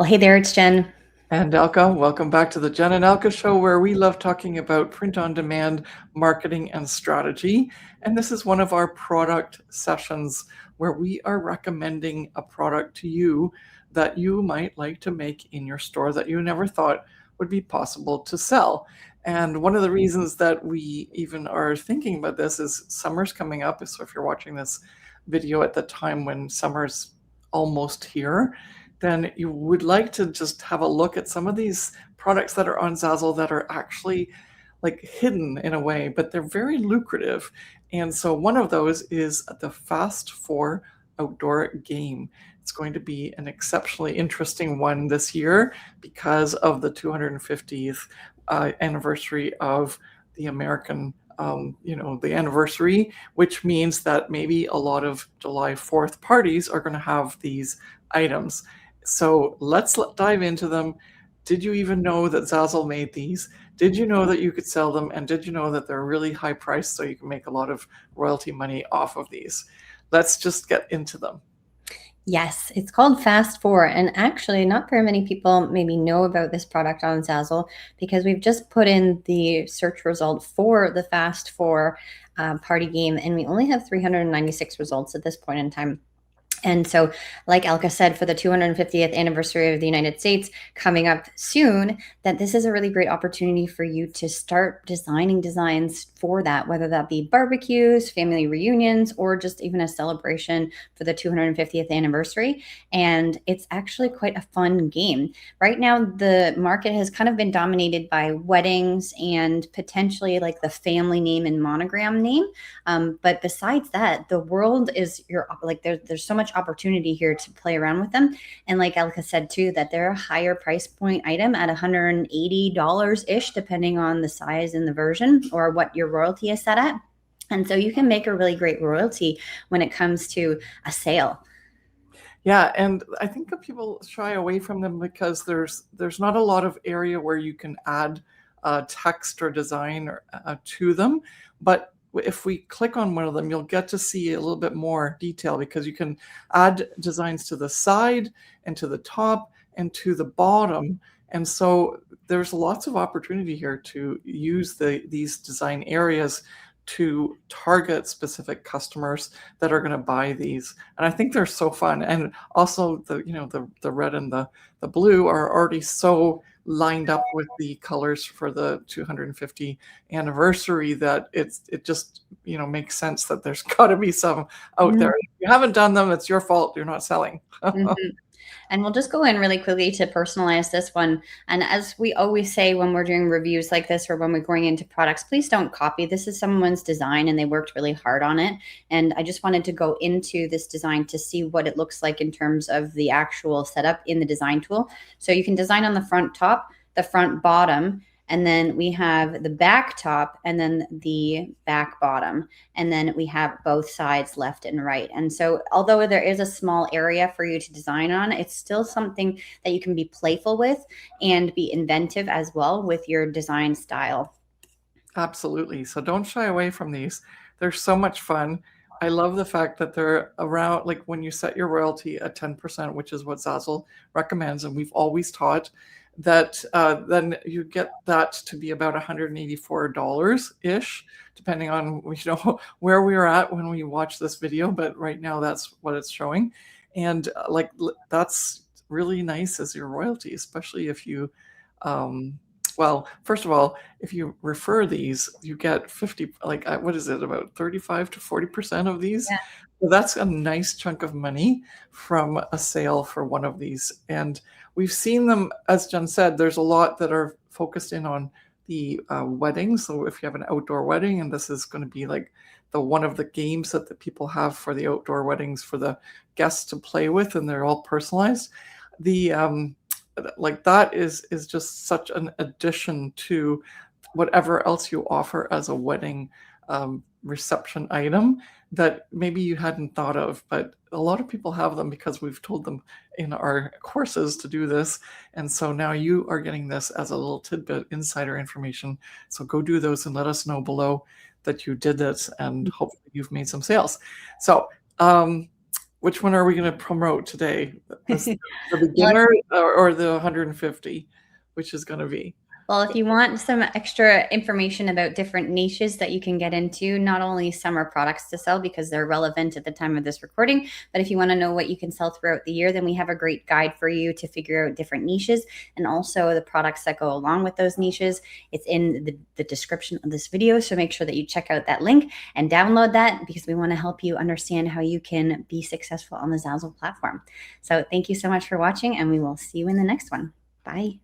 Well, hey there, it's Jen. And Elke, welcome back to the Jen and Elke show, where we love talking about print on demand marketing and strategy. And this is one of our product sessions where we are recommending a product to you that you might like to make in your store that you never thought would be possible to sell. And one of the reasons that we even are thinking about this is summer's coming up. So if you're watching this video at the time when summer's almost here, then you would like to just have a look at some of these products that are on Zazzle that are actually like hidden in a way, but they're very lucrative. And so one of those is the Fast 4 outdoor game. It's going to be an exceptionally interesting one this year because of the 250th anniversary of the American the anniversary, which means that maybe a lot of July 4th parties are going to have these items. So let's dive into them. Did you even know that Zazzle made these? Did you know that you could sell them? And did you know that they're really high priced so you can make a lot of royalty money off of these? Let's just get into them. Yes, it's called Fast 4. And actually, not very many people maybe know about this product on Zazzle because we've just put in the search result for the Fast 4 party game, and we only have 396 results at this point in time. And so, like Elke said, for the 250th anniversary of the United States coming up soon, that this is a really great opportunity for you to start designing designs for that, whether that be barbecues, family reunions, or just even a celebration for the 250th anniversary. And it's actually quite a fun game. Right now, the market has kind of been dominated by weddings and potentially like the family name and monogram name. But besides that, the world is there's so much opportunity here to play around with them. And like Elka said too, that they're a higher price point item at $180 ish, depending on the size and the version or what your royalty is set at. And so you can make a really great royalty when it comes to a sale. Yeah, and I think that people shy away from them because there's not a lot of area where you can add text or design to them. But if we click on one of them, you'll get to see a little bit more detail because you can add designs to the side and to the top and to the bottom. And so there's lots of opportunity here to use these design areas to target specific customers that are going to buy these. And I think they're so fun. And also the red and the blue are already so lined up with the colors for the 250 anniversary that it just makes sense that there's got to be some out there. If you haven't done them, it's your fault. You're not selling. And we'll just go in really quickly to personalize this one. And as we always say when we're doing reviews like this or when we're going into products, please don't copy. This is someone's design and they worked really hard on it. And I just wanted to go into this design to see what it looks like in terms of the actual setup in the design tool. So you can design on the front top, the front bottom, and then we have the back top and then the back bottom. And then we have both sides left and right. And so although there is a small area for you to design on, it's still something that you can be playful with and be inventive as well with your design style. Absolutely. So don't shy away from these. They're so much fun. I love the fact that they're around, like when you set your royalty at 10%, which is what Zazzle recommends, and we've always taught that then you get that to be about $184-ish, depending on where we were at when we watched this video. But right now, that's what it's showing, and that's really nice as your royalty, especially if you. Well, first of all, if you refer these, you get 50, what is it, about 35 to 40% of these? Yeah. So that's a nice chunk of money from a sale for one of these. And we've seen them, as Jen said, there's a lot that are focused in on the weddings. So if you have an outdoor wedding, and this is going to be like one of the games that the people have for the outdoor weddings for the guests to play with, and they're all personalized. That is just such an addition to whatever else you offer as a wedding reception item that maybe you hadn't thought of, but a lot of people have them because we've told them in our courses to do this. And so now you are getting this as a little tidbit, insider information. So go do those and let us know below that you did this, and hopefully you've made some sales. So which one are we going to promote today? The beginner or the 150, which is going to be? Well, if you want some extra information about different niches that you can get into, not only summer products to sell because they're relevant at the time of this recording, but if you want to know what you can sell throughout the year, then we have a great guide for you to figure out different niches and also the products that go along with those niches. It's in the description of this video, so make sure that you check out that link and download that because we want to help you understand how you can be successful on the Zazzle platform. So thank you so much for watching, and we will see you in the next one. Bye.